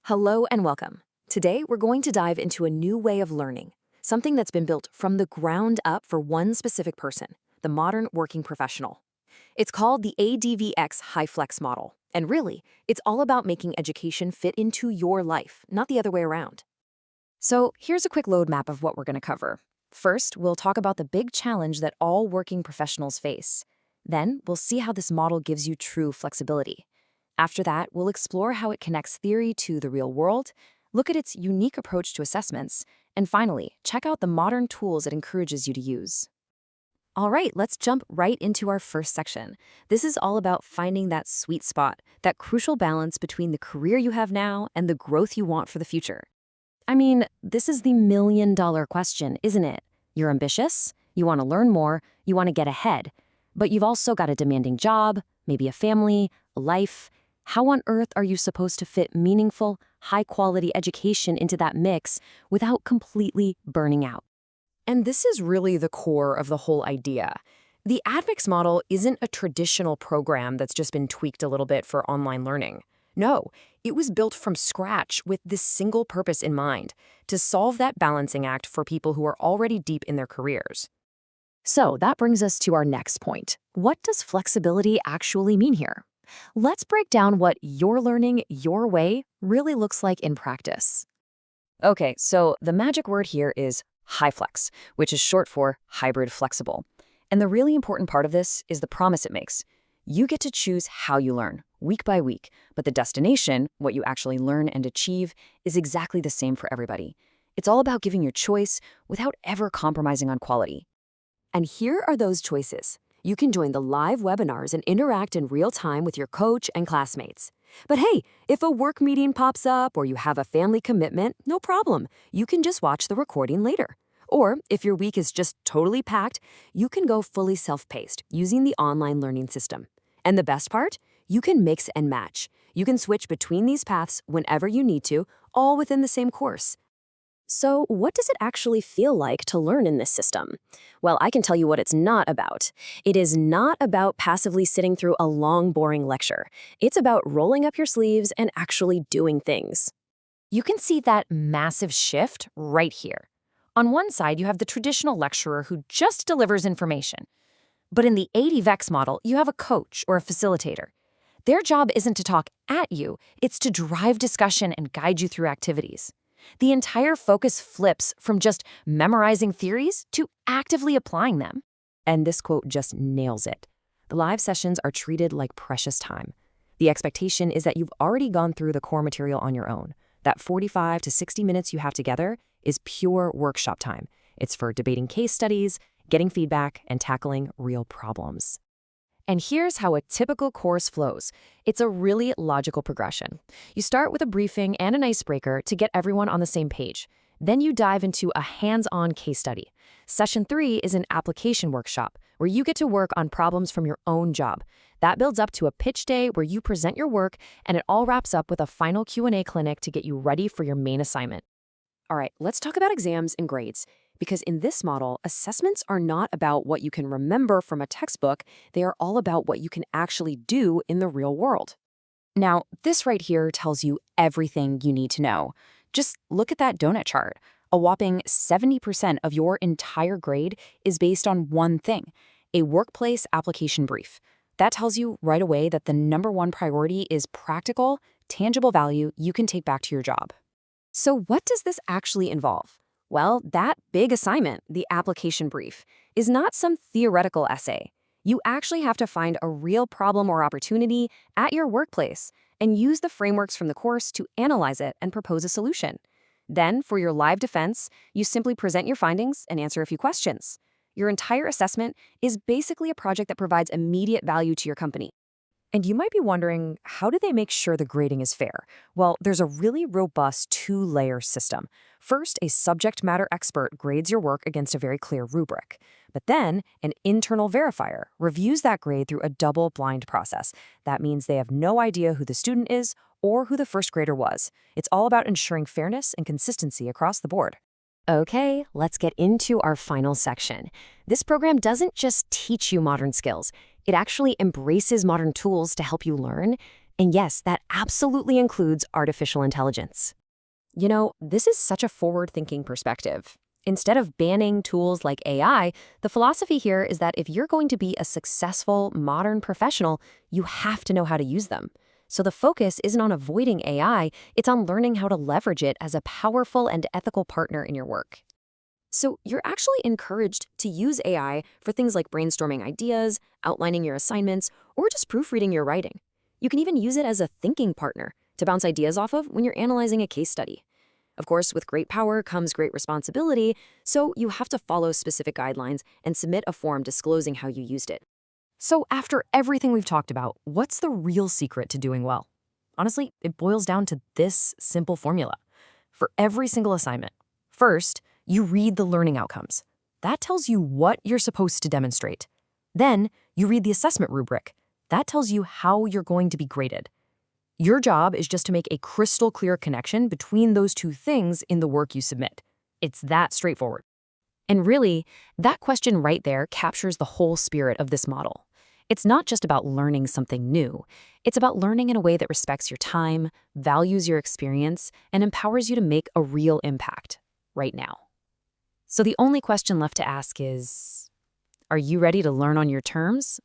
Hello and welcome. Today, we're going to dive into a new way of learning, something that's been built from the ground up for one specific person, the modern working professional. It's called the ADVEX HyFlex Model, and really, it's all about making education fit into your life, not the other way around. So here's a quick load map of what we're going to cover. First, we'll talk about the big challenge that all working professionals face. Then, we'll see how this model gives you true flexibility. After that, we'll explore how it connects theory to the real world, look at its unique approach to assessments, and finally, check out the modern tools it encourages you to use. All right, let's jump right into our first section. This is all about finding that sweet spot, that crucial balance between the career you have now and the growth you want for the future. I mean, this is the million-dollar question, isn't it? You're ambitious, you want to learn more, you want to get ahead, but you've also got a demanding job, maybe a family, a life. How on earth are you supposed to fit meaningful, high-quality education into that mix without completely burning out? And this is really the core of the whole idea. The ADVEX model isn't a traditional program that's just been tweaked a little bit for online learning. No, it was built from scratch with this single purpose in mind, to solve that balancing act for people who are already deep in their careers. So that brings us to our next point. What does flexibility actually mean here? Let's break down what your learning your way really looks like in practice. Okay, so the magic word here is HyFlex, which is short for hybrid flexible. And the really important part of this is the promise it makes. You get to choose how you learn, week by week, but the destination, what you actually learn and achieve, is exactly the same for everybody. It's all about giving your choice without ever compromising on quality. And here are those choices. You can join the live webinars and interact in real time with your coach and classmates. But hey, if a work meeting pops up or you have a family commitment, no problem. You can just watch the recording later. Or if your week is just totally packed, you can go fully self-paced using the online learning system. And the best part? You can mix and match. You can switch between these paths whenever you need to, all within the same course. So what does it actually feel like to learn in this system? Well, I can tell you what it's not about. It is not about passively sitting through a long, boring lecture. It's about rolling up your sleeves and actually doing things. You can see that massive shift right here. On one side, you have the traditional lecturer who just delivers information. But in the ADVEX model, you have a coach or a facilitator. Their job isn't to talk at you, it's to drive discussion and guide you through activities. The entire focus flips from just memorizing theories to actively applying them. And this quote just nails it. The live sessions are treated like precious time. The expectation is that you've already gone through the core material on your own. That 45 to 60 minutes you have together is pure workshop time. It's for debating case studies, getting feedback, and tackling real problems. And here's how a typical course flows. It's a really logical progression. You start with a briefing and an icebreaker to get everyone on the same page. Then you dive into a hands-on case study. Session 3 is an application workshop where you get to work on problems from your own job. That builds up to a pitch day where you present your work, and it all wraps up with a final Q&A clinic to get you ready for your main assignment. All right, let's talk about exams and grades. Because in this model, assessments are not about what you can remember from a textbook, they are all about what you can actually do in the real world. Now, this right here tells you everything you need to know. Just look at that donut chart. A whopping 70% of your entire grade is based on one thing, a workplace application brief. That tells you right away that the #1 priority is practical, tangible value you can take back to your job. So what does this actually involve? Well, that big assignment, the application brief, is not some theoretical essay. You actually have to find a real problem or opportunity at your workplace and use the frameworks from the course to analyze it and propose a solution. Then, for your live defense, you simply present your findings and answer a few questions. Your entire assessment is basically a project that provides immediate value to your company. And you might be wondering, how do they make sure the grading is fair? Well, there's a really robust 2-layer system. First, a subject matter expert grades your work against a very clear rubric. But then, an internal verifier reviews that grade through a double-blind process. That means they have no idea who the student is or who the first grader was. It's all about ensuring fairness and consistency across the board. Okay, let's get into our final section. This program doesn't just teach you modern skills. It actually embraces modern tools to help you learn. And yes, that absolutely includes artificial intelligence. You know, this is such a forward-thinking perspective. Instead of banning tools like AI, the philosophy here is that if you're going to be a successful, modern professional, you have to know how to use them. So the focus isn't on avoiding AI, it's on learning how to leverage it as a powerful and ethical partner in your work. So you're actually encouraged to use AI for things like brainstorming ideas, outlining your assignments, or just proofreading your writing. You can even use it as a thinking partner to bounce ideas off of when you're analyzing a case study. Of course, with great power comes great responsibility, so you have to follow specific guidelines and submit a form disclosing how you used it. So after everything we've talked about, what's the real secret to doing well? Honestly, it boils down to this simple formula. For every single assignment, first, you read the learning outcomes. That tells you what you're supposed to demonstrate. Then, you read the assessment rubric. That tells you how you're going to be graded. Your job is just to make a crystal clear connection between those two things in the work you submit. It's that straightforward. And really, that question right there captures the whole spirit of this model. It's not just about learning something new. It's about learning in a way that respects your time, values your experience, and empowers you to make a real impact right now. So the only question left to ask is, are you ready to learn on your terms